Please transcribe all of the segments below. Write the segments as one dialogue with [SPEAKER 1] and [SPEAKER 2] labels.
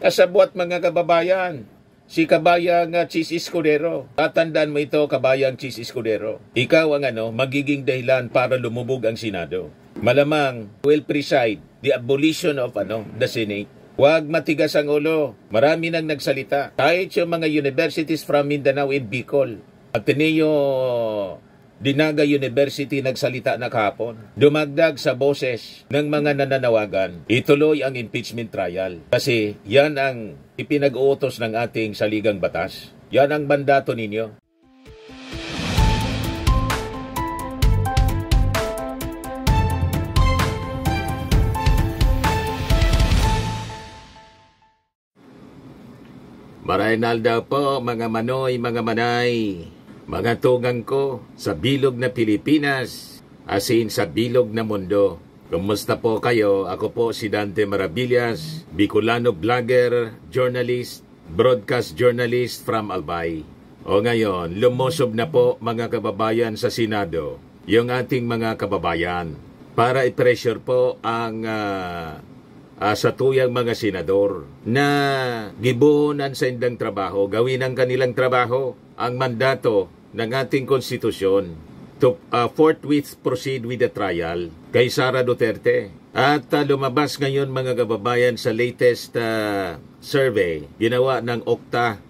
[SPEAKER 1] Kasabwat mga kababayan, si kabayang Chis Escudero. Tatandaan mo ito, kabayang Chis Escudero. Ikaw ang magiging dahilan para lumubog ang Senado. Malamang will preside the abolition of the Senate. Huwag matigas ang ulo. Marami nang nagsalita. Kahit yung mga universities from Mindanao and Bicol. Ateneo Dinaga University nagsalita na kahapon. Dumagdag sa boses ng mga nananawagan. Ituloy ang impeachment trial. Kasi yan ang ipinag-uutos ng ating saligang batas. Yan ang mandato ninyo. Maraynal daw po mga manoy, mga manay. Mga tugang ko sa bilog na Pilipinas, as in sa bilog na mundo. Kumusta po kayo? Ako po si Dante Maravillas, Bicolano vlogger, journalist, broadcast journalist from Albay. O ngayon, lumusob na po mga kababayan sa Senado, yung ating mga kababayan, para i-pressure po ang sa tuyang mga senador na gibuhunan sa indang trabaho, gawin ang kanilang trabaho, ang mandato ng ating konstitusyon to forthwith proceed with the trial kay Sara Duterte. At lumabas ngayon mga kababayan sa latest survey ginawa ng Okta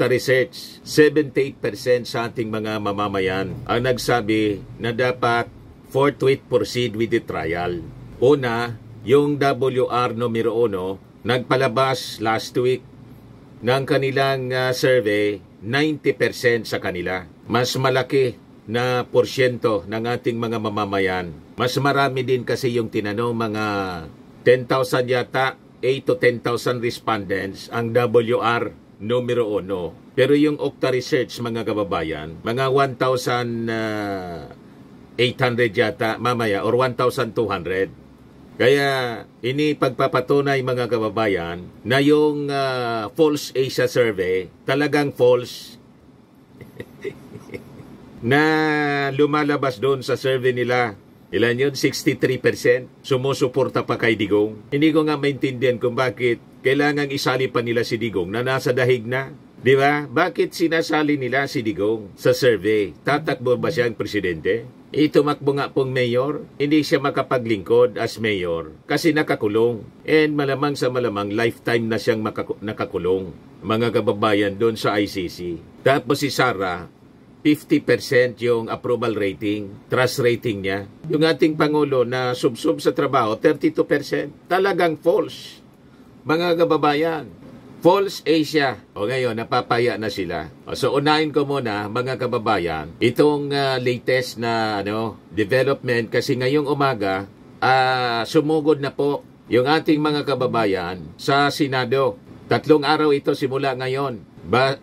[SPEAKER 1] Research, 78% sa ating mga mamamayan ang nagsabi na dapat forthwith proceed with the trial. Una, yung WR numero 1 nagpalabas last week ng kanilang survey, 90% sa kanila. Mas malaki na porsyento ng ating mga mamamayan. Mas marami din kasi yung tinanong, mga 10,000 yata, 8 to 10,000 respondents ang WR numero 1. Pero yung Okta Research mga kababayan, mga 1,800 yata mamaya or 1,200. Kaya ini pagpapatunay mga kababayan na yung False Asia Survey talagang false na lumalabas doon sa survey nila. Ilan yun? 63% sumusuporta pa kay Digong. Hindi ko nga maintindihan kung bakit kailangang isali pa nila si Digong na nasa dahig na. Di ba? Bakit sinasali nila si Digong sa survey? Tatakbo ba siyang presidente? Tumakbo nga pong mayor, hindi siya makapaglingkod as mayor kasi nakakulong. And malamang sa malamang, lifetime na siyang nakakulong. Mga kababayan doon sa ICC. Tapos si Sara, 50% yung approval rating, trust rating niya. Yung ating Pangulo na subsub sa trabaho, 32%. Talagang false. Mga kababayan, False Asia. O ngayon, napapaya na sila. So, unahin ko muna, mga kababayan, itong latest na development kasi ngayong umaga, sumugod na po yung ating mga kababayan sa Senado. 3 araw ito simula ngayon.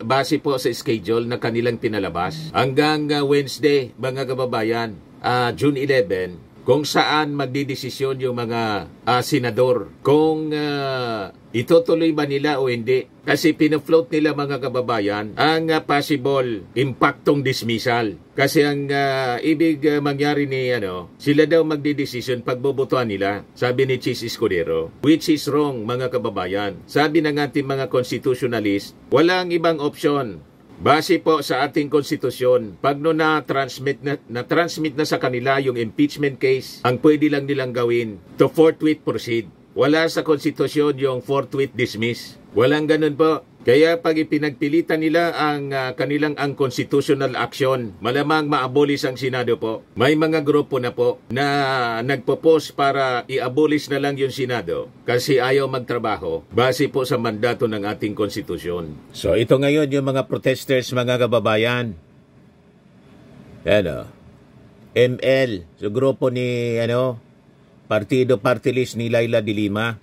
[SPEAKER 1] Base po sa schedule na kanilang pinalabas. Hanggang Wednesday, mga kababayan, June 11, kung saan magdidesisyon yung mga senador. Kung itutuloy ba nila o hindi. Kasi pinafloat nila mga kababayan ang possible impactong dismissal. Kasi ang ibig mangyari ni sila daw magdidesisyon pagbobotohan nila. Sabi ni Chis Escudero. Which is wrong mga kababayan. Sabi ng ating mga constitutionalist, walang ibang option. Base po sa ating konstitusyon, pag na-transmit na sa kanila yung impeachment case, ang pwede lang nilang gawin to forthwith proceed. Wala sa konstitusyon yung forthwith dismiss. Walang ganun po. Kaya pag ipinagpilitan nila ang kanilang unconstitutional action, malamang ma-abolish ang Senado po. May mga grupo na po na nagpo-post para i-abolish na lang yung Senado kasi ayaw magtrabaho base po sa mandato ng ating konstitusyon. So ito ngayon yung mga protesters mga kababayan. ML, so grupo ni Partido Party List ni Laila de Lima.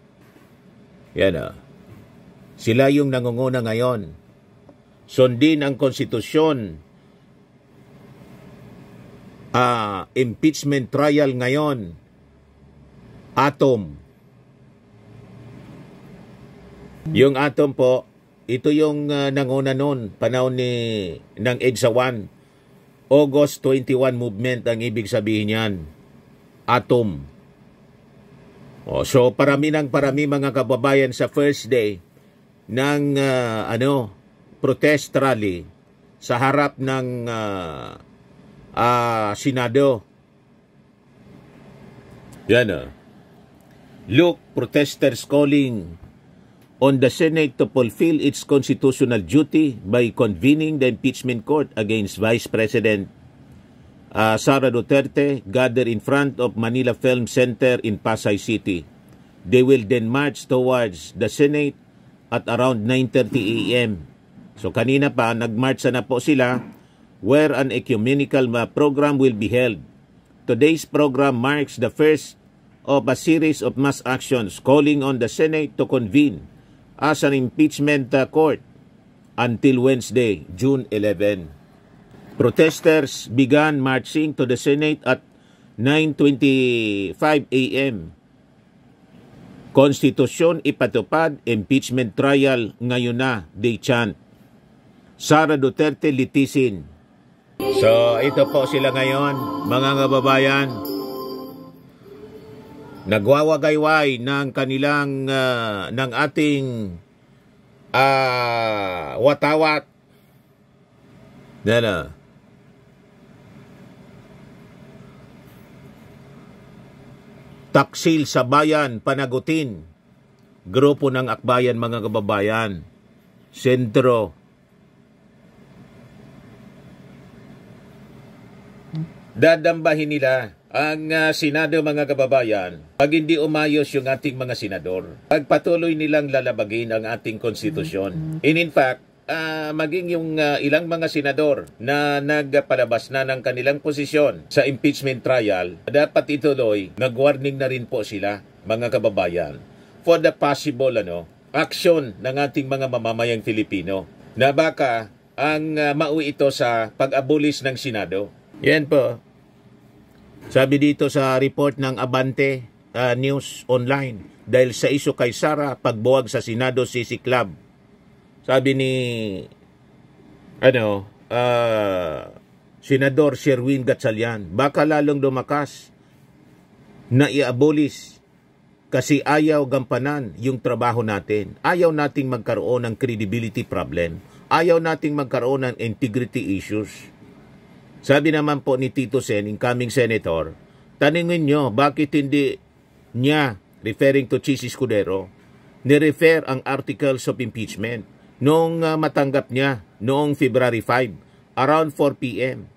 [SPEAKER 1] Sila yung nangunguna ngayon. Sundin ang konstitusyon. Impeachment trial ngayon. Atom. Yung Atom po, ito yung nanguna noon, panahon ng EDSA 1. August 21 movement ang ibig sabihin yan. Atom. So parami mga kababayan sa first day, ng protest rally sa harap ng Senado. Yan Look, protesters calling on the Senate to fulfill its constitutional duty by convening the impeachment court against Vice President Sara Duterte gather in front of Manila Film Center in Pasay City. They will then march towards the Senate at around 9:30 a.m. So kanina pa, nagmarch na po sila where an ecumenical program will be held. Today's program marks the first of a series of mass actions calling on the Senate to convene as an impeachment court until Wednesday, June 11. Protesters began marching to the Senate at 9:25 a.m. Konstitusyon ipatupad, impeachment trial ngayon na, they chant. Sara Duterte litisin. So ito po sila ngayon, mga kababayan. Nagwawagayway ng kanilang ng ating watawat. Dala. Taksil sa bayan, panagutin. Grupo ng akbayan, mga kababayan. Sentro. Dadambahin nila ang Senado, mga kababayan, pag hindi umayos yung ating mga senador, pagpatuloy nilang lalabagin ang ating konstitusyon. And in fact, maging yung ilang mga senador na nagpalabas na ng kanilang posisyon sa impeachment trial, dapat ituloy, nag-warning na rin po sila, mga kababayan, for the possible action ng ating mga mamamayang Filipino na baka ang mauwi ito sa pag-abolish ng Senado. Yan po. Sabi dito sa report ng Abante News Online, dahil sa iso kay Sara, pagbuwag sa Senado sisiklab. Sabi ni Senador Sherwin Gatchalian, baka lalong lumakas na i-abolish kasi ayaw gampanan yung trabaho natin. Ayaw nating magkaroon ng credibility problem. Ayaw nating magkaroon ng integrity issues. Sabi naman po ni Tito Sen, incoming senator, tanungin nyo bakit hindi niya, referring to Chis Escudero, ni-refer ang articles of impeachment noong matanggap niya noong February 5, around 4 p.m.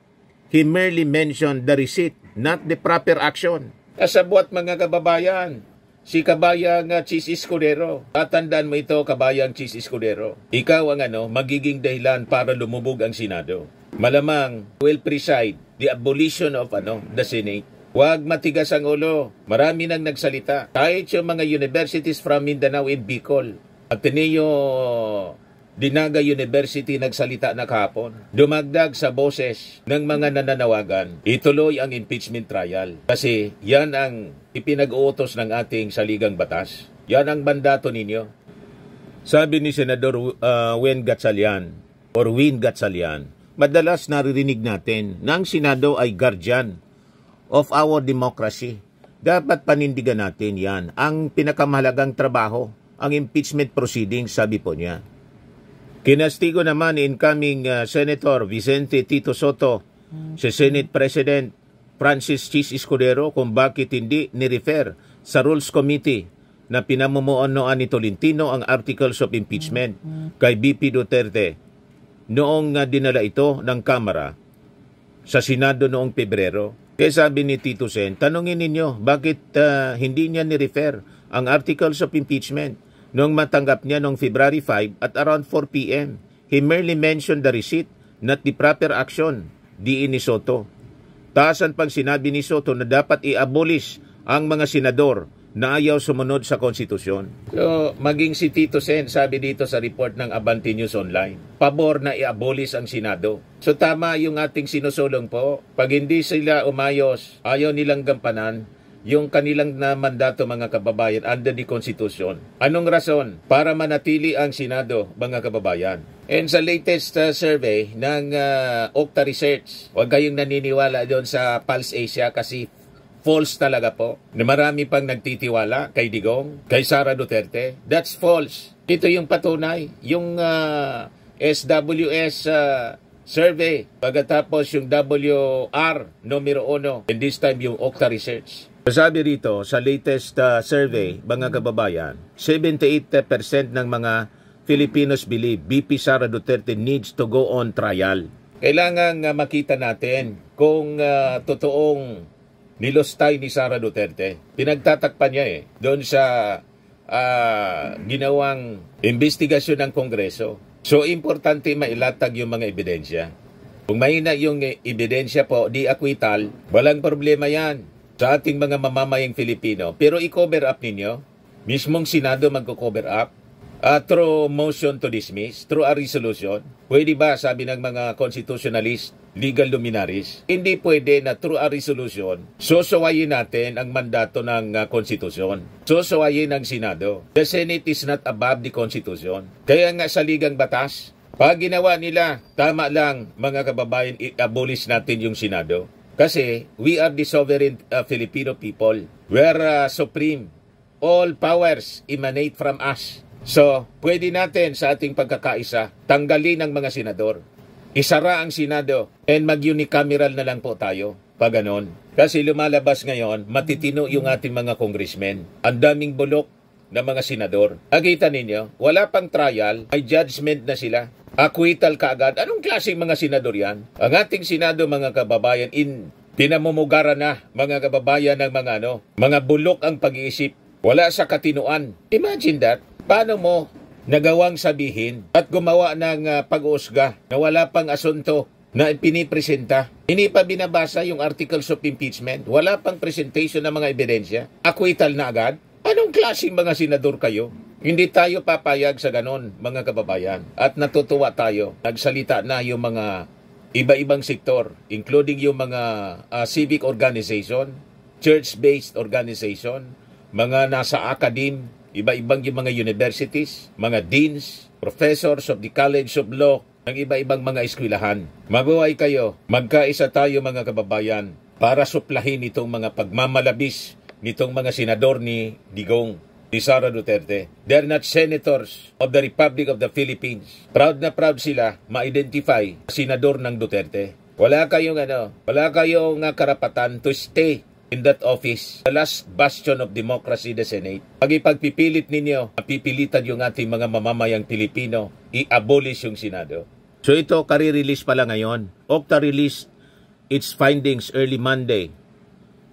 [SPEAKER 1] He merely mentioned the receipt, not the proper action. Kasabwat, mga kababayan, si kabayang Chis Escudero. Tatandaan mo ito, kabayang Chis Escudero. Ikaw ang magiging dahilan para lumubog ang Senado. Malamang will preside the abolition of the Senate. Huwag matigas ang ulo. Marami nang nagsalita. Kahit yung mga universities from Mindanao and Bicol, Ateneo Dinaga University nagsalita na kahapon. Dumagdag sa boses ng mga nananawagan, ituloy ang impeachment trial. Kasi yan ang ipinag-uutos ng ating saligang batas. Yan ang mandato ninyo. Sabi ni Senador Win Gatchalian, madalas naririnig natin na ang Senado ay guardian of our democracy. Dapat panindigan natin yan. Ang pinakamahalagang trabaho, ang impeachment proceedings, sabi po niya. Kinastigo naman incoming Senator Vicente Tito Soto si Senate President Francis Chis Escudero kung bakit hindi ni-refer sa Rules Committee na pinamumuonoan ni Tolentino ang Articles of Impeachment kay BP Duterte noong dinala ito ng Kamara sa Senado noong Pebrero. Kaya sabi ni Tito Sen, tanungin ninyo bakit hindi niya ni-refer ang Articles of Impeachment noong matanggap niya noong February 5 at around 4 p.m. He merely mentioned the receipt, not the proper action, diin ni Soto. Taasan pang sinabi ni Soto na dapat i-abolish ang mga senador na ayaw sumunod sa konstitusyon. So, maging si Tito Sen, sabi dito sa report ng Abante News Online, pabor na i-abolish ang Senado. So, tama yung ating sinusulong po. Pag hindi sila umayos, ayaw nilang gampanan yung kanilang na mandato, mga kababayan, under the Constitution. Anong rason? Para manatili ang Senado, mga kababayan. And sa latest survey ng Okta Research, huwag kayong naniniwala doon sa Pulse Asia kasi false talaga po. Na marami pang nagtitiwala kay Digong, kay Sara Duterte. That's false. Ito yung patunay. Yung SWS survey, pagkatapos yung WR numero 1, and this time yung Okta Research. Sabi rito, sa latest survey, mga kababayan, 78% ng mga Filipinos believe VP Sara Duterte needs to go on trial. Kailangan makita natin kung totoong nilostay ni Sara Duterte. Pinagtatakpan niya doon sa ginawang investigasyon ng Kongreso. So, importante mailatag yung mga ebidensya. Kung mahina yung ebidensya po, di acquittal, walang problema yan sa ating mga mamamayang Filipino. Pero i-cover up ninyo, mismong Senado magko-cover up, through motion to dismiss, through a resolution. Pwede ba, sabi ng mga constitutionalist, legal luminaries, hindi pwede na through a resolution, susuwayin natin ang mandato ng konstitusyon. Susuwayin ng Senado. The Senate is not above the Constitution. Kaya nga sa ligang batas, pag ginawa nila, tama lang mga kababayan, i-abolish natin yung Senado. Kasi we are the sovereign Filipino people. We are supreme. All powers emanate from us. So, pwede natin sa ating pagkakaisa, tanggalin ang mga senador. Isara ang Senado and mag-unicameral na lang po tayo pag ganon. Kasi lumalabas ngayon, matitino yung ating mga congressmen. Ang daming bulok na mga senador. Akita ninyo, wala pang trial, may judgment na sila. Acquittal kaagad. Anong klaseng mga senador yan? Ang ating Senado, mga kababayan, pinamumugaran na mga kababayan ng mga bulok ang pag-iisip. Wala sa katinuan. Imagine that. Paano mo nagawang sabihin at gumawa ng pag-uusga na wala pang asunto na pinipresenta? Hindi pa binabasa yung articles of impeachment. Wala pang presentation ng mga ebidensya. Acquittal na agad? Anong klaseng mga senador kayo? Hindi tayo papayag sa ganon, mga kababayan. At natutuwa tayo. Nagsalita na yung mga iba-ibang sektor, including yung mga civic organization, church-based organization, mga nasa academe, iba-ibang yung mga universities, mga deans, professors of the College of Law, ng iba-ibang mga eskwelahan. Mabuhay kayo, magkaisa tayo mga kababayan para suplahin itong mga pagmamalabis nitong mga senador ni Digong, ni Sara Duterte. They're not senators of the Republic of the Philippines. Proud na proud sila ma-identify senador ng Duterte. Wala kayong karapatan to stay in that office, the last bastion of democracy, the Senate. Pag ipagpipilit ninyo, mapipilitan yung ating mga mamamayang Pilipino, i-abolish yung Senado. So ito, kari-release pala ngayon. Okta released its findings early Monday,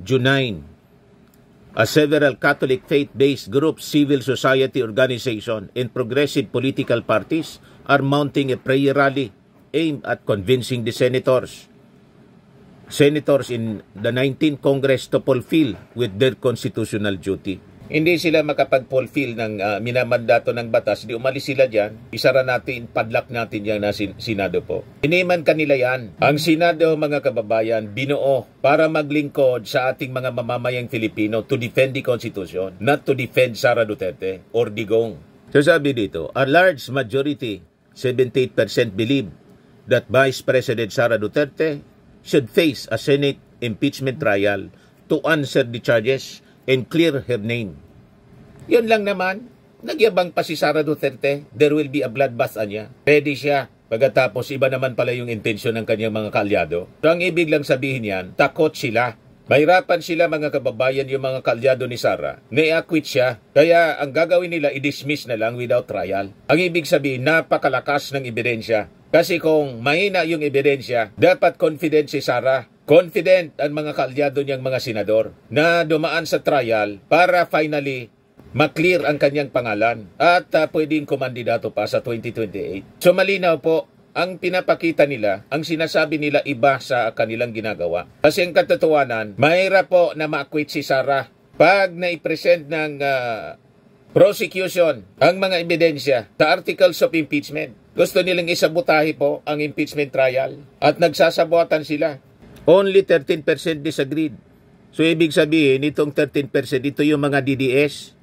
[SPEAKER 1] June 9. Several Catholic faith-based groups, civil society organization, and progressive political parties are mounting a prayer rally aimed at convincing the senators in the 19th Congress to fulfill with their constitutional duty. Hindi sila makapag-fulfill ng minamandato ng batas, di umalis sila dyan, isara natin, padlock natin yan na Senado po. Iniman kanila yan. Ang Senado, mga kababayan, binuo para maglingkod sa ating mga mamamayang Filipino to defend the Constitution, not to defend Sara Duterte or Digong. So sabi dito, a large majority, 78% believe that Vice President Sara Duterte should face a Senate impeachment trial to answer the charges and clear her name. Yun lang naman. Nagyabang pa si Sara Duterte. There will be a bloodbath niya. Ready siya. Pagkatapos, iba naman pala yung intensyon ng kanyang mga kaalyado. So, ang ibig lang sabihin yan, takot sila. Mahirapan sila, mga kababayan, yung mga kaalyado ni Sara. Na-acquit siya. Kaya, ang gagawin nila, i-dismiss na lang without trial. Ang ibig sabihin, napakalakas ng ebidensya. Kasi kung mahina yung ebidensya, dapat confident si Sara. Confident ang mga kaalyado niyang mga senador na dumaan sa trial para finally maklear ang kanyang pangalan at pwedeng kumandidato pa sa 2028. So malinaw po, ang pinapakita nila, ang sinasabi nila iba sa kanilang ginagawa. Kasi ang katotohanan, mahirap po na ma-acquit si Sara pag na-present ng prosecution ang mga ebidensya sa articles of impeachment. Gusto nilang isabotahe po ang impeachment trial at nagsasabotan sila. Only 13% disagreed. So ibig sabihin, itong 13%, ito yung mga DDS,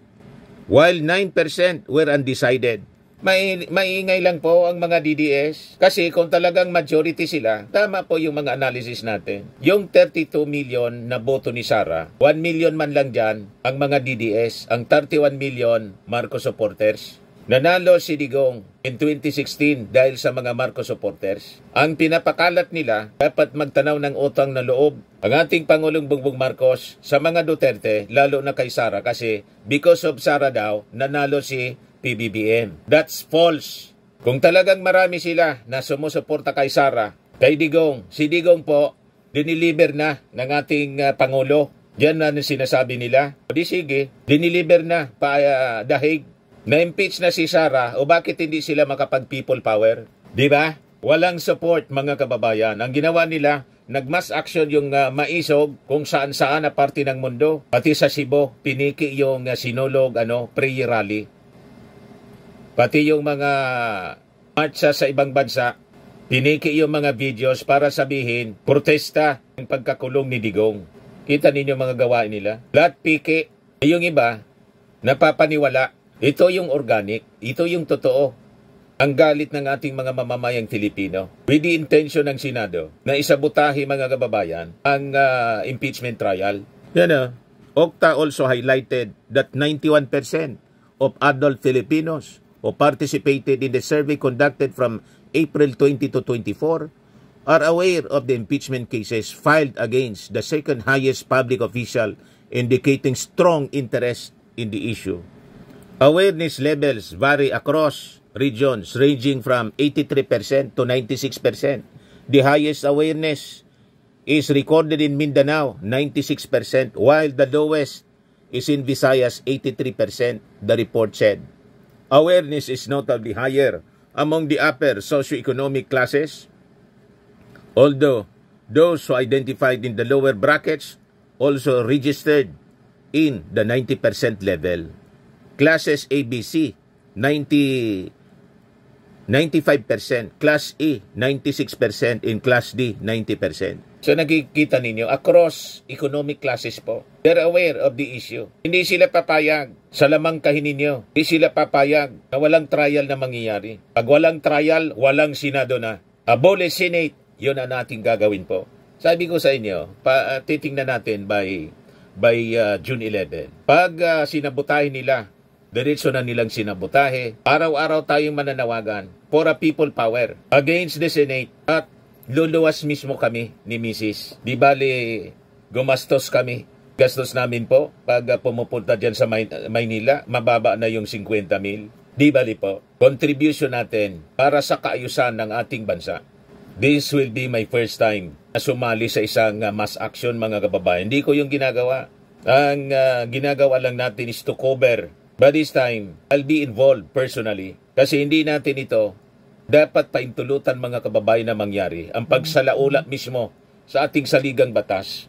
[SPEAKER 1] while 9% were undecided. Maingay lang po ang mga DDS kasi kung talagang majority sila, tama po yung mga analysis natin. Yung 32 million na boto ni Sara, 1 million man lang dyan ang mga DDS, ang 31 million Marcos supporters. Nanalo si Digong in 2016 dahil sa mga Marcos supporters. Ang pinapakalat nila, dapat magtanaw ng utang na loob ang ating Pangulong Bongbong Marcos sa mga Duterte, lalo na kay Sara, kasi because of Sara daw, nanalo si PBBM. That's false. Kung talagang marami sila na sumusuporta kay Sara, kay Digong, si Digong po, diniliber na ng ating Pangulo. Diyan na sinasabi nila. Di sige, diniliber na dahig. Na-impeach na si Sara, o bakit hindi sila makapag-people power? Di ba? Walang support, mga kababayan. Ang ginawa nila, nag-mass action yung maisog kung saan-saan na parte ng mundo. Pati sa Cebu, piniki yung sinulog prayer rally. Pati yung mga marcha sa ibang bansa, piniki yung mga videos para sabihin, protesta ng pagkakulong ni Digong. Kita ninyo mga gawain nila? Lahat piki. Yung iba, napapaniwala. Ito yung organic, ito yung totoo. Ang galit ng ating mga mamamayang Filipino with the intention ng Senado na isabotahe, mga kababayan, ang impeachment trial. Yan Octa also highlighted that 91% of adult Filipinos who participated in the survey conducted from April 20 to 24 are aware of the impeachment cases filed against the second highest public official, indicating strong interest in the issue. Awareness levels vary across regions ranging from 83% to 96%. The highest awareness is recorded in Mindanao, 96%, while the lowest is in Visayas, 83%, the report said. Awareness is notably higher among the upper socioeconomic classes, although those who identified in the lower brackets also registered in the 90% level. Classes ABC, 95%. Class E, 96%. In Class D, 90%. So nakikita ninyo, across economic classes po, they're aware of the issue. Hindi sila papayag sa lamang kahin ninyo. Hindi sila papayag na walang trial na mangyayari. Pag walang trial, walang Senado na. Abolish Senate, yun ang nating gagawin po. Sabi ko sa inyo, titingnan natin by June 11. Pag sinabutahin nila, diretso na nilang sinabutahe. Araw-araw tayong mananawagan for a people power against the Senate, at luluwas mismo kami ni Mrs. Di bali, gumastos kami. Gastos namin po pag pumupunta dyan sa Maynila, mababa na yung 50,000. Di bali po, contribution natin para sa kaayusan ng ating bansa. This will be my first time na sumali sa isang mass action, mga kababayan. Hindi ko yung ginagawa. Ang ginagawa lang natin is to cover. But this time, I'll be involved personally. Kasi hindi natin ito dapat paintulutan, mga kababayan, na mangyari. Ang pagsalaula mismo sa ating saligang batas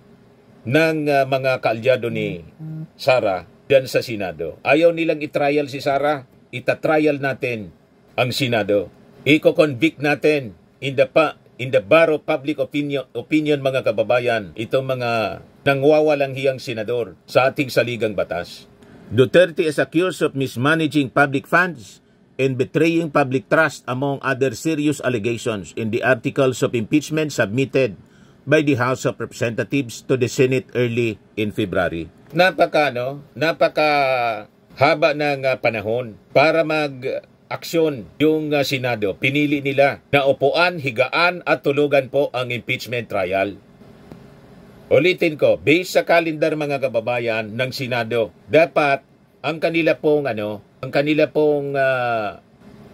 [SPEAKER 1] ng mga kaalyado ni Sara dyan sa Senado. Ayaw nilang itrial si Sara, itatrial natin ang Senado. Iko-convict natin in the bar of public opinion, mga kababayan, itong mga nangwawalang hiyang senador sa ating saligang batas. Duterte is accused of mismanaging public funds and betraying public trust, among other serious allegations in the articles of impeachment submitted by the House of Representatives to the Senate early in February. Napaka haba ng panahon para mag-aksyon yung Senado. Pinili nila na upuan, higaan at tulugan po ang impeachment trial. Ulitin ko, based sa kalendar, mga kababayan, ng Senado, dapat ang kanila pong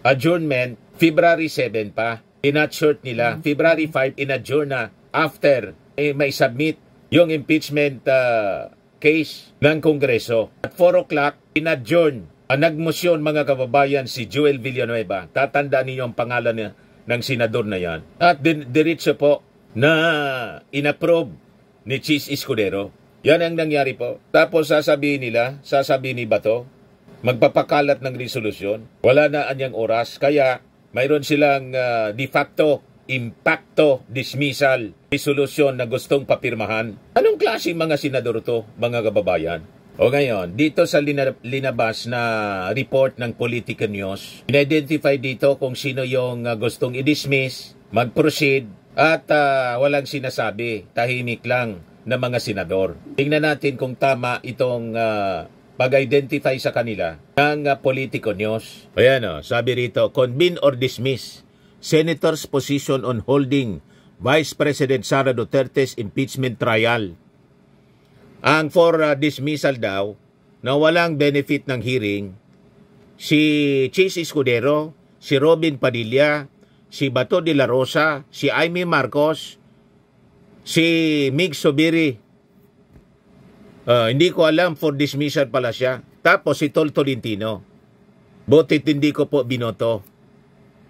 [SPEAKER 1] adjournment February 7 pa. In-short nila February 5, in-adjourn na after may submit yung impeachment case ng Kongreso. At 4 o'clock, in-adjourn. Nagmosyon, mga kababayan, si Joel Villanueva. Tatandaan niyo ang pangalan ng senador na yan. At diretso po na inapprove ni Chis Escudero. Yan ang nangyari po. Tapos sasabihin ni Bato, magpapakalat ng resolusyon. Wala na anyang oras. Kaya mayroon silang de facto impacto dismissal resolusyon na gustong papirmahan. Anong klaseng mga senador to, mga kababayan? O ngayon, dito sa linabas na report ng Political News, in-identify dito kung sino yung gustong i-dismiss, mag-proceed, at walang sinasabi, tahimik lang na mga senador. Tingnan natin kung tama itong pag-identify sa kanila ng Politico News. Ayan sabi rito, convene or dismiss Senator's position on holding Vice President Sara Duterte's impeachment trial. Ang for dismissal daw na walang benefit ng hearing, si Chis Escudero, si Robin Padilla, si Bato de la Rosa, si Amy Marcos, si Mig Sobiri. Hindi ko alam, for dismissal pala siya. Tapos si Tol Tolentino. Butit hindi ko po binoto.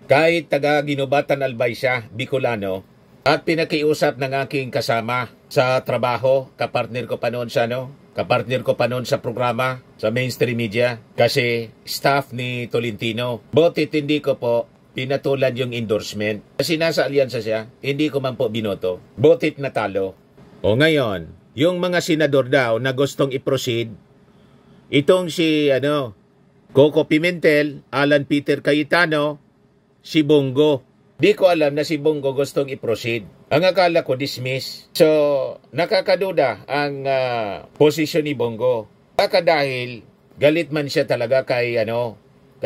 [SPEAKER 1] Kahit taga Ginubatan Albay siya, Bicolano, at pinakiusap ng aking kasama sa trabaho, kapartner ko pa noon sa kapartner ko pa noon sa programa, sa mainstream media, kasi staff ni Tolentino. Butit hindi ko po pinatulan yung endorsement. Kasi nasa alyansa siya, hindi ko man po binoto. Butit natalo. O ngayon, yung mga senador daw na gustong i-proceed, itong si Coco Pimentel, Alan Peter Cayetano, si Bongo. Di ko alam na si Bongo gustong i-proceed. Ang akala ko dismiss. So, nakakaduda ang posisyon ni Bongo. Baka dahil galit man siya talaga kay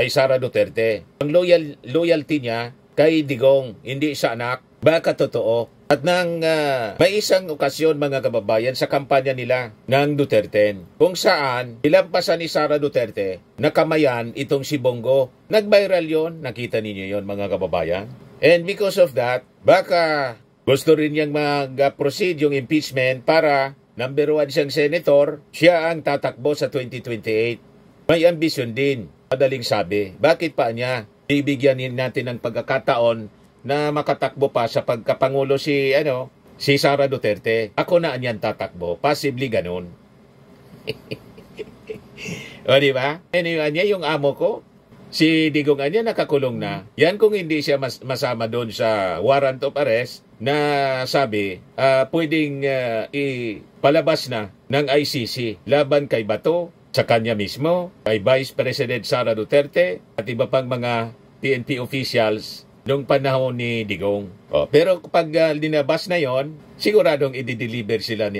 [SPEAKER 1] Sara Duterte. Ang loyalty niya kay Digong, hindi sa anak. Baka totoo. At nang may isang okasyon mga kababayan sa kampanya nila ng Duterte, kung saan ilampasan ni Sara Duterte, nakamayan itong si Bongo. Nag-viral yon, nakita ninyo yon mga kababayan. And because of that, baka gusto rin niyang mag-proceed yung impeachment para number 1 siyang senator, siya ang tatakbo sa 2028. May ambisyon din, madaling sabi. Bakit pa niya bibigyan natin ng pagkakataon na makatakbo pa sa pagkapangulo si Sara Duterte? Ako na niyan tatakbo, possibly ganun. O diba? Anyway, niya yung amo ko, si Digong niya nakakulong na. Yan kung hindi siya masama doon sa warrant of arrest na sabi pwedeng ipalabas na ng ICC laban kay Bato, sa kanya mismo, kay Vice President Sara Duterte at iba pang mga PNP officials noong panahon ni Digong. Pero kapag linabas na yon, siguradong i-deliver sila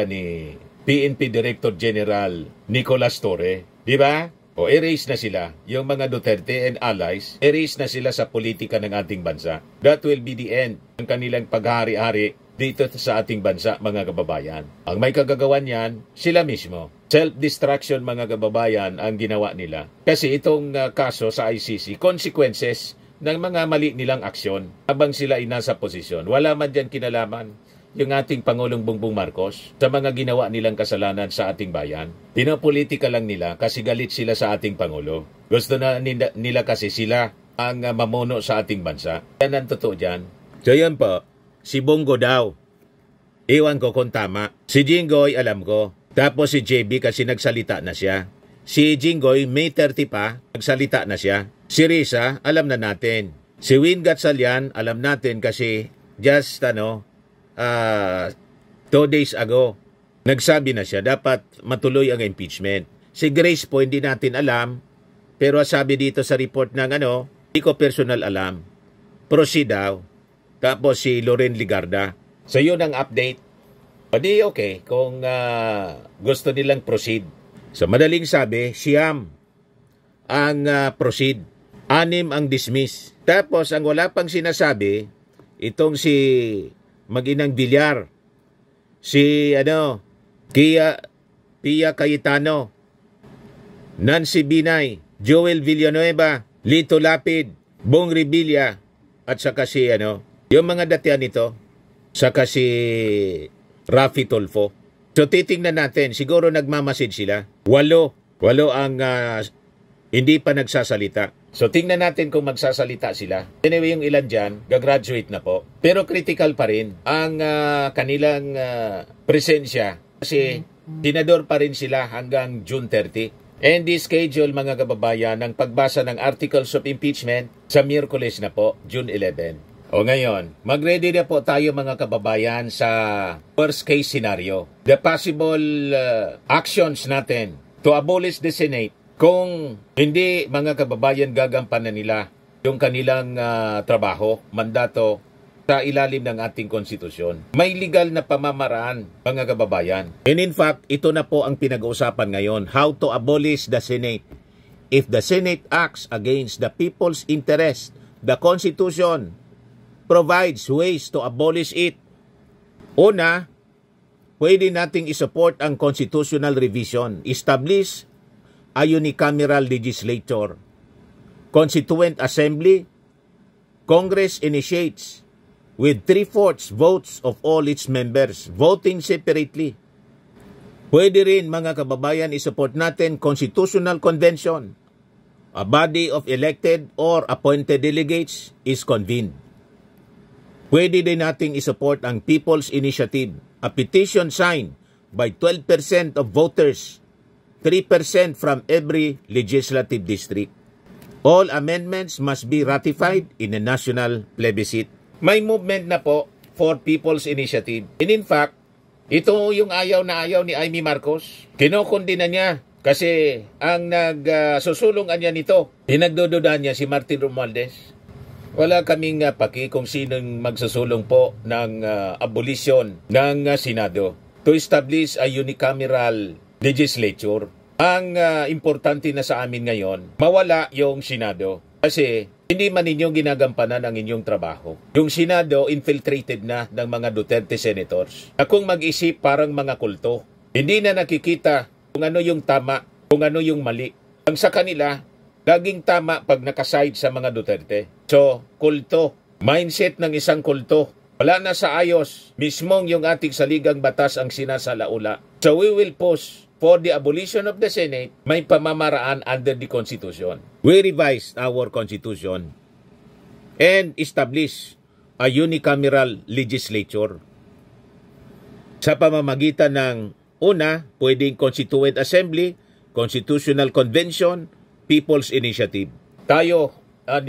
[SPEAKER 1] ni PNP Director General Nicolas Torre. Di ba? Erase na sila. Yung mga Duterte and allies, erase na sila sa politika ng ating bansa. That will be the end ng kanilang paghari-hari dito sa ating bansa, mga kababayan. Ang may kagagawan yan, sila mismo. Self-destruction, mga kababayan, ang ginawa nila. Kasi itong kaso sa ICC, consequences ng mga mali nilang aksyon habang sila ay nasa posisyon. Wala man dyan kinalaman yung ating Pangulong Bongbong Marcos sa mga ginawa nilang kasalanan sa ating bayan. Pinopolitika lang nila kasi galit sila sa ating Pangulo. Gusto na nila kasi sila ang mamuno sa ating bansa. Yan ang totoo dyan. So yan po, si Bongo daw. Iwan ko kung tama. Si Jinggoy, alam ko. Tapos si JB kasi nagsalita na siya. Si Jinggoy, May 30 pa, nagsalita na siya. Si Risa, alam na natin. Si Win Gatchalian, alam natin kasi just 2 days ago, nagsabi na siya, dapat matuloy ang impeachment. Si Grace po, hindi natin alam, pero sabi dito sa report ng hindi ko personal alam. Proceed daw. Tapos si Loren Ligarda. So yun ang update. Pwede okay kung gusto nilang proceed. So madaling sabi, siyam ang proceed. 6 ang dismiss. Tapos ang wala pang sinasabi, itong si Mag-inang Villar, si Pia Cayetano, Nancy Binay, Joel Villanueva, Lito Lapid, Bong Revilla, at saka si yung mga datian nito, saka si Raffy Tulfo. So titingnan natin, siguro nagmamasid sila. 8 ang hindi pa nagsasalita. So tingnan natin kung magsasalita sila. Anyway, yung ilan dyan, gagraduate na po. Pero critical pa rin ang kanilang presensya. Kasi tinador pa rin sila hanggang June 30. And the schedule, mga kababayan, ng pagbasa ng Articles of Impeachment sa Miyerkules na po, June 11. O ngayon, mag-ready na po tayo mga kababayan sa worst case scenario. The possible actions natin to abolish the Senate. Kung hindi, mga kababayan, gagampanan nila yung kanilang trabaho, mandato sa ilalim ng ating konstitusyon. May legal na pamamaraan, mga kababayan. And in fact, ito na po ang pinag-uusapan ngayon, how to abolish the Senate. If the Senate acts against the people's interest, the Constitution provides ways to abolish it. Una, pwede nating isupport ang constitutional revision. Establish a unicameral legislature. Constituent Assembly, Congress initiates with 3/4 votes of all its members, voting separately. Pwede rin, mga kababayan, isupport natin Constitutional Convention. A body of elected or appointed delegates is convened. Pwede din nating isupport ang People's Initiative, a petition signed by 12% of voters, 3% from every legislative district. All amendments must be ratified in a national plebiscite. May movement na po for People's Initiative. And in fact, ito yung ayaw na ayaw ni Amy Marcos. Kinokondina niya kasi ang nagsusulungan niya nito. Pinagdududahan niya si Martin Romualdez. Wala kaming paki kung sinong magsusulong po ng abolition ng Senado to establish a unicameral legislature. Ang importante na sa amin ngayon, mawala yung Senado. Kasi hindi man ninyong ginagampanan ang inyong trabaho. Yung Senado infiltrated na ng mga Duterte senators. Akong mag-isip parang mga kulto. Hindi na nakikita kung ano yung tama, kung ano yung mali. Ang sa kanila, laging tama pag nakaside sa mga Duterte. So, kulto. Mindset ng isang kulto. Wala na sa ayos. Mismong yung ating saligang batas ang sinasalaula. So, we will push for the abolition of the Senate, may pamamaraan under the Constitution. We revised our Constitution and established a unicameral legislature sa pamamagitan ng una, pwedeng Constituent Assembly, Constitutional Convention, People's Initiative. Tayo,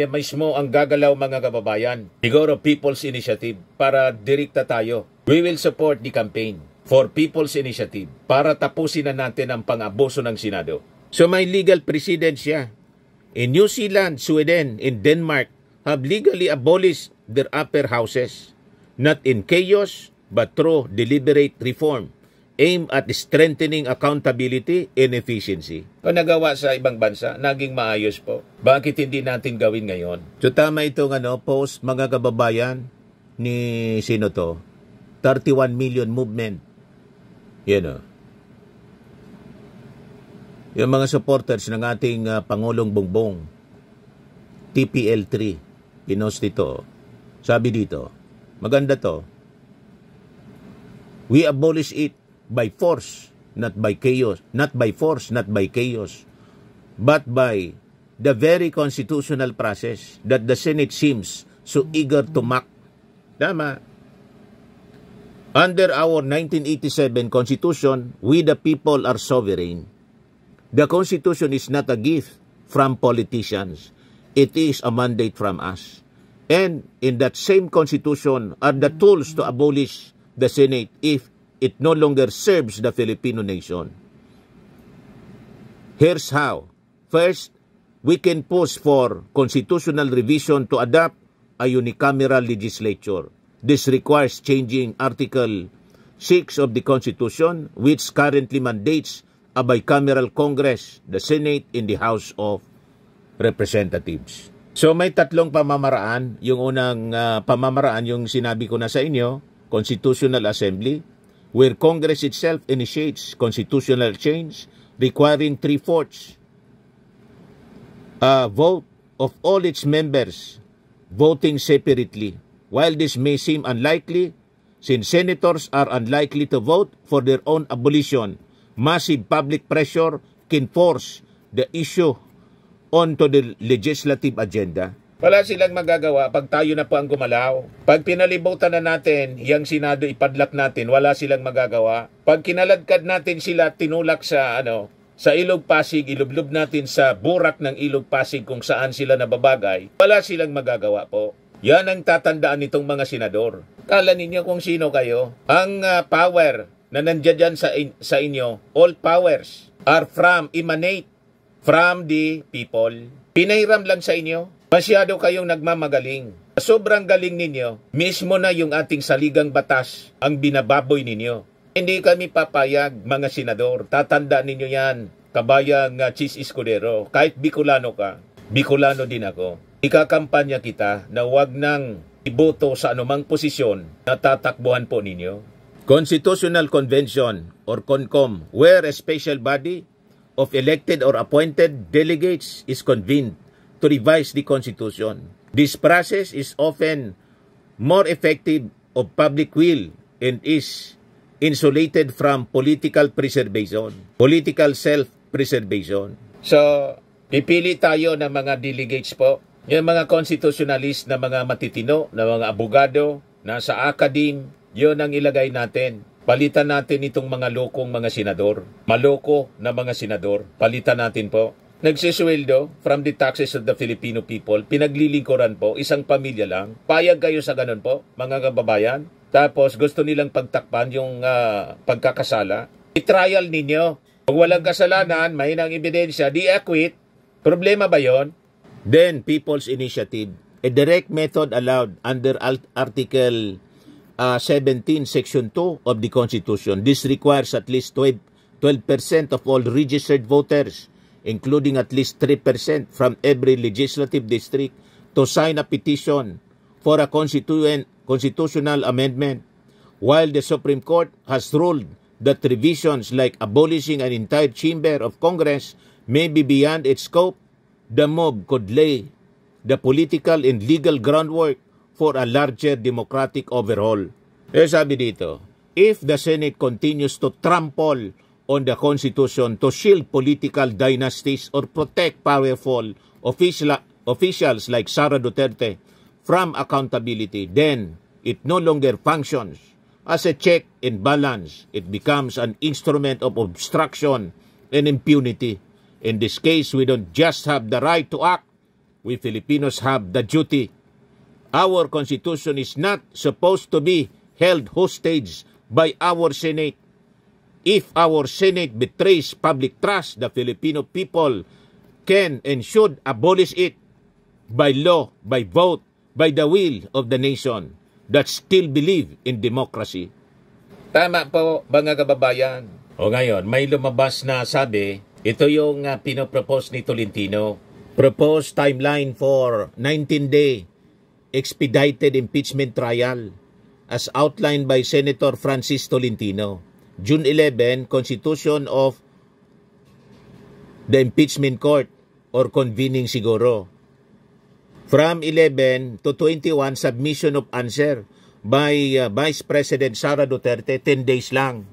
[SPEAKER 1] mismo ang gagalaw, mga kababayan. Siguro People's Initiative para direkta tayo. We will support the campaign for People's Initiative para tapusin na natin ang pang-abuso ng Senado. So may legal precedent siya. In New Zealand, Sweden, and Denmark have legally abolished their upper houses, not in chaos but through deliberate reform aimed at strengthening accountability and efficiency. Kung nagawa sa ibang bansa, naging maayos po. Bakit hindi natin gawin ngayon? So tama itong post, mga kababayan, ni sino to? 31 million movement. Yan o. Yung mga supporters ng ating Pangulong Bongbong, TPL3, pinost dito. Sabi dito, maganda to. We abolish it by force, not by chaos. Not by force, not by chaos. But by the very constitutional process that the Senate seems so eager to mock. Tama. Under our 1987 Constitution, we the people are sovereign. The Constitution is not a gift from politicians. It is a mandate from us. And in that same Constitution are the tools to abolish the Senate if it no longer serves the Filipino nation. Here's how. First, we can push for constitutional revision to adopt a unicameral legislature. This requires changing Article 6 of the Constitution, which currently mandates a bicameral Congress, the Senate, and the House of Representatives. So may tatlong pamamaraan. Yung unang pamamaraan, yung sinabi ko na sa inyo, Constitutional Assembly, where Congress itself initiates constitutional change requiring 3/4 vote of all its members voting separately. While this may seem unlikely, since senators are unlikely to vote for their own abolition, massive public pressure can force the issue onto the legislative agenda. Wala silang magagawa pag tayo na po ang gumalaw. Pag pinalibutan na natin, yung Senado ipadlak natin, wala silang magagawa. Pag kinaladkad natin sila, tinulak sa sa Ilog Pasig, ilublob natin sa burak ng Ilog Pasig kung saan sila nababagay, wala silang magagawa po. Yan ang tatandaan nitong mga senador. Kala ninyo kung sino kayo? Ang power na nandiyan dyan sa inyo, all powers are emanate from the people. Pinahiram lang sa inyo. Masyado kayong nagmamagaling. Sobrang galing ninyo, mismo na yung ating saligang batas ang binababoy ninyo. Hindi kami papayag, mga senador. Tatandaan ninyo yan, kabayang Chis Escudero. Kahit Bicolano ka, Bicolano din ako. Ikakampanya kita na wag nang iboto sa anumang posisyon na tatakbuhan po ninyo. Constitutional Convention or CONCOM, where a special body of elected or appointed delegates is convened to revise the Constitution. This process is often more effective of public will and is insulated from political preservation, political self-preservation. So, pipili tayo ng mga delegates po, yung mga constitutionalist na mga matitino, na mga abogado, nasa academe, yun ang ilagay natin. Palitan natin itong mga lokong mga senador, maloko na mga senador, palitan natin po. Nagsisweldo from the taxes of the Filipino people, pinaglilingkuran po, isang pamilya lang. Payag kayo sa ganun po, mga kababayan. Tapos gusto nilang pagtakpan yung pagkakasala. I-trial ninyo. Kung walang kasalanan, mahinang ebidensya, di-acquit. Problema ba yon? Then, People's Initiative, a direct method allowed under Article 17, Section 2 of the Constitution. This requires at least 12% of all registered voters, including at least 3% from every legislative district, to sign a petition for a constitutional amendment. While the Supreme Court has ruled that revisions like abolishing an entire chamber of Congress may be beyond its scope, the move could lay the political and legal groundwork for a larger democratic overhaul. Sabi dito, if the Senate continues to trample on the Constitution to shield political dynasties or protect powerful officials like Sara Duterte from accountability, then it no longer functions as a check and balance. It becomes an instrument of obstruction and impunity. In this case, we don't just have the right to act, we Filipinos have the duty. Our Constitution is not supposed to be held hostage by our Senate. If our Senate betrays public trust, the Filipino people can and should abolish it by law, by vote, by the will of the nation that still believe in democracy. Tama po, mga kababayan. O ngayon, may lumabas na sabi, ito yung pinopropose ni Tolentino. Proposed timeline for 19-day expedited impeachment trial as outlined by Senator Francis Tolentino. June 11, constitution of the impeachment court or convening siguro. From 11 to 21, submission of answer by Vice President Sara Duterte, 10 days lang.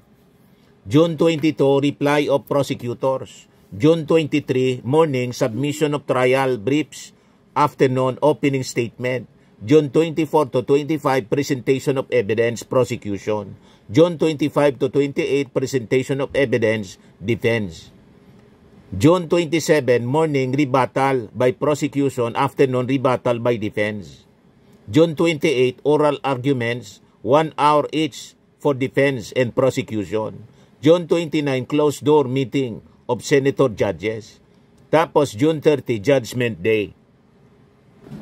[SPEAKER 1] June 22, reply of prosecutors. June 23, morning, submission of trial briefs. Afternoon, opening statement. June 24 to 25, presentation of evidence, prosecution. June 25 to 28, presentation of evidence, defense. June 27, morning, rebuttal by prosecution. Afternoon, rebuttal by defense. June 28, oral arguments, 1 hour each for defense and prosecution. June 29, closed door meeting of senator judges. Tapos June 30, Judgment Day.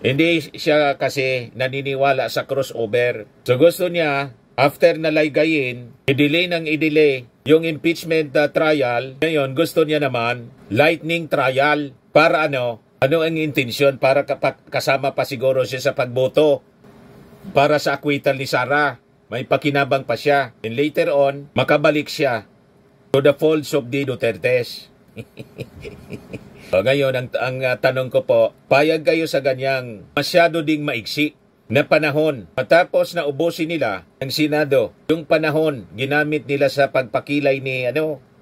[SPEAKER 1] Hindi siya kasi naniniwala sa crossover. So gusto niya, after na laygayin, i-delay ng i-delay yung impeachment trial. Ngayon, gusto niya naman, lightning trial. Para ano ang intensyon? Para kasama pa siguro siya sa pagboto. Para sa acquittal ni Sara. May pakinabang pa siya. And later on, makabalik siya to the folds of the Dutertes. So, ngayon, ang tanong ko po, payag kayo sa ganyang masyado ding maiksi na panahon. Matapos na ubusin nila ang Senado, yung panahon ginamit nila sa pagpakilay ni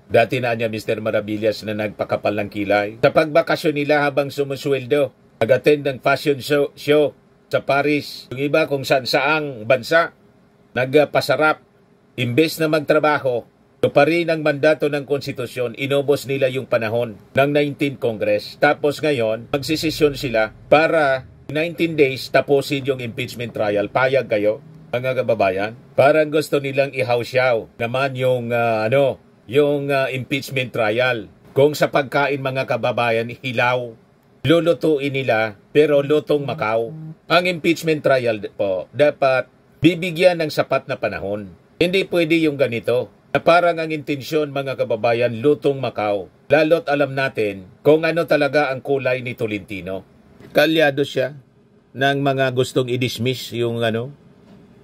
[SPEAKER 1] dati na niya Mr. Maravillas na nagpakapal ng kilay. Sa pagbakasyon nila habang sumusweldo, nag-attend ng fashion show sa Paris. Yung iba kung saan-saang bansa, nagpasarap. Imbes na magtrabaho, pa rin ang mandato ng konstitusyon, inubos nila yung panahon ng 19th Congress. Tapos ngayon, magsisesyon sila para 19 days tapusin yung impeachment trial. Payag kayo, mga kababayan? Parang gusto nilang ihawsyaw naman yung, yung impeachment trial. Kung sa pagkain, mga kababayan, hilaw. lulutuin nila pero lutong Macau. Ang impeachment trial po dapat bibigyan ng sapat na panahon. Hindi pwede yung ganito na parang ang intensyon mga kababayan lutong Macau. Lalo't alam natin kung ano talaga ang kulay ni Tolentino. Kalyado siya ng mga gustong i-dismiss yung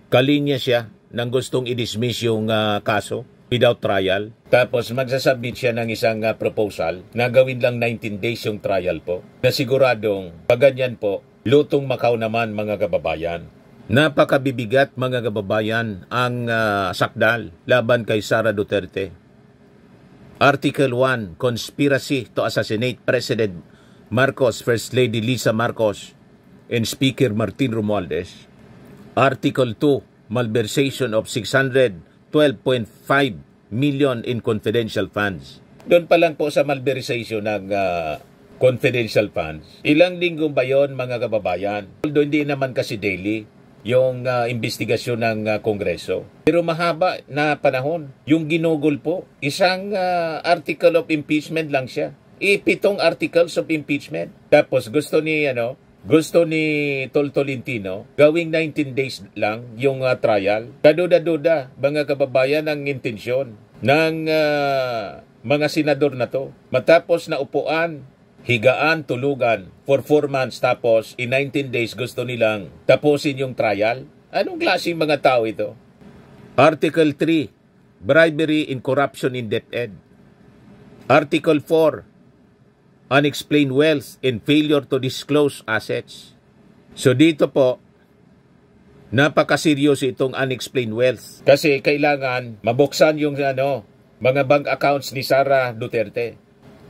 [SPEAKER 1] kalinya siya ng gustong i-dismiss yung kaso without trial. Tapos magsasubmit siya ng isang proposal na gawin lang 19 days yung trial po. Na siguradong pag ganyan po, lutong Macau naman mga kababayan. Napakabibigat mga kababayan ang sakdal laban kay Sara Duterte. Article 1, Conspiracy to Assassinate President Marcos, First Lady Lisa Marcos, and Speaker Martin Romualdez. Article 2, Malversation of 612.5 million in confidential funds. Doon pa lang po sa malversation ng confidential funds. Ilang linggo ba yun mga kababayan? Although hindi naman kasi daily yung investigasyon ng Kongreso. Pero mahaba na panahon. Yung ginugol po, isang article of impeachment lang siya. 7 articles of impeachment. Tapos gusto ni Tolentino gawing 19 days lang yung trial. Kaduda-duda mga kababayan ang intensyon ng mga senador na to. Matapos na upuan, higaan, tulugan for 4 months tapos in 19 days gusto nilang tapusin yung trial. Anong klaseng mga tao ito? Article 3, Bribery and Corruption in DepEd. Article 4, Unexplained wealth and failure to disclose assets. So dito po, napakaseryoso itong unexplained wealth. Kasi kailangan mabuksan yung mga bank accounts ni Sara Duterte.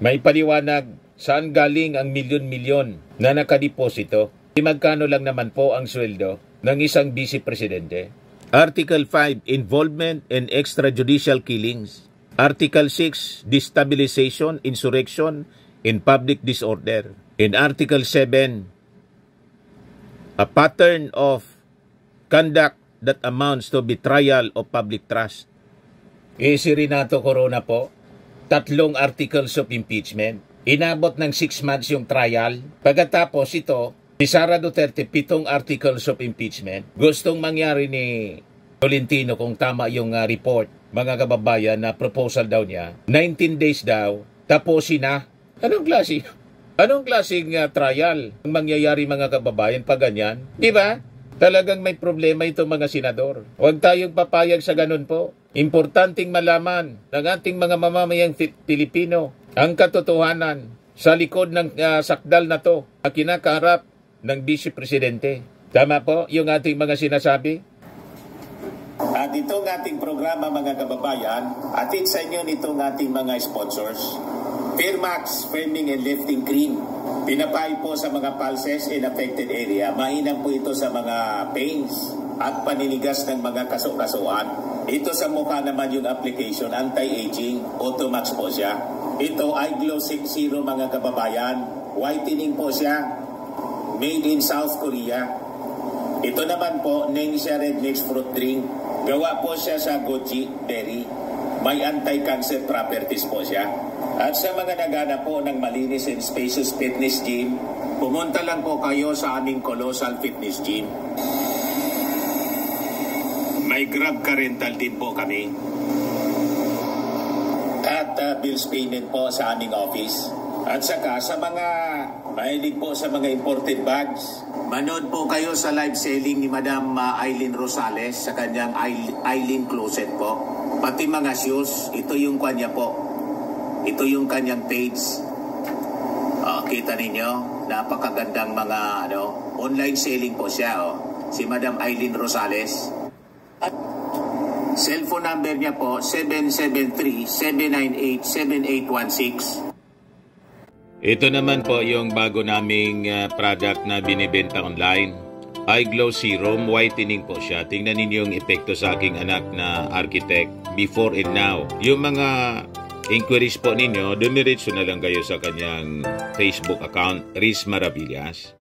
[SPEAKER 1] May paliwanag saan galing ang milyon-milyon na nakadeposito. Magkano lang naman po ang sweldo ng isang vice presidente. Article 5, Involvement in extrajudicial killings. Article 6, Destabilization, Insurrection, in public disorder. In Article 7, a pattern of conduct that amounts to betrayal of public trust. Si Renato Corona po, 3 articles of impeachment. Inabot ng 6 months yung trial. Pagkatapos ito, si Sara Duterte, 7 articles of impeachment. Gustong mangyari ni Tolentino kung tama yung report, mga kababayan, na proposal daw niya. 19 days daw, tapusin na. Anong klaseng trial ang mangyayari mga kababayan pag ganyan? Di ba? Talagang may problema itong mga senador. Huwag tayong papayag sa ganun po. Importanteng malaman ng ating mga mamamayang Pilipino ang katotohanan sa likod ng sakdal na to na kinakaharap ng Vice Presidente. Tama po yung ating mga sinasabi? At itong ating programa mga kababayan, atid sa inyo nitong ating mga sponsors. Fairmax Firming and Lifting Cream. Pinapay po sa mga pulses in affected area. Mainam po ito sa mga pains at paninigas ng mga kaso-kasuan. Ito sa mukha naman yung application, anti-aging, Automax po siya. Ito ay Glow 60 mga kababayan. Whitening po siya. Made in South Korea. Ito naman po, Ningxia Red Mix Fruit Drink. Gawa po siya sa goji berry. May anti-cancer properties po siya. At sa mga nagana po ng malinis and spacious fitness gym, pumunta lang po kayo sa aming Colossal Fitness Gym. May Grab ka rental din po kami. At bills payment po sa aming office. At saka sa mga mahilig po sa mga imported bags, manood po kayo sa live selling ni Madam Aileen Rosales sa kanyang Aileen Closet po. Pati mga shoes, ito yung kanya po. Ito yung kanyang page. Kita ninyo, napakagandang mga online selling po siya. Si Madam Aileen Rosales. At cellphone number niya po, 773-798-7816. Ito naman po yung bago naming product na binibenta online. Eye Glow Serum, whitening po siya. Tingnan ninyo yung epekto sa aking anak na architect before and now. Yung mga inquiries po ninyo, dumiretso na lang kayo sa kanyang Facebook account, Riz Maravillas.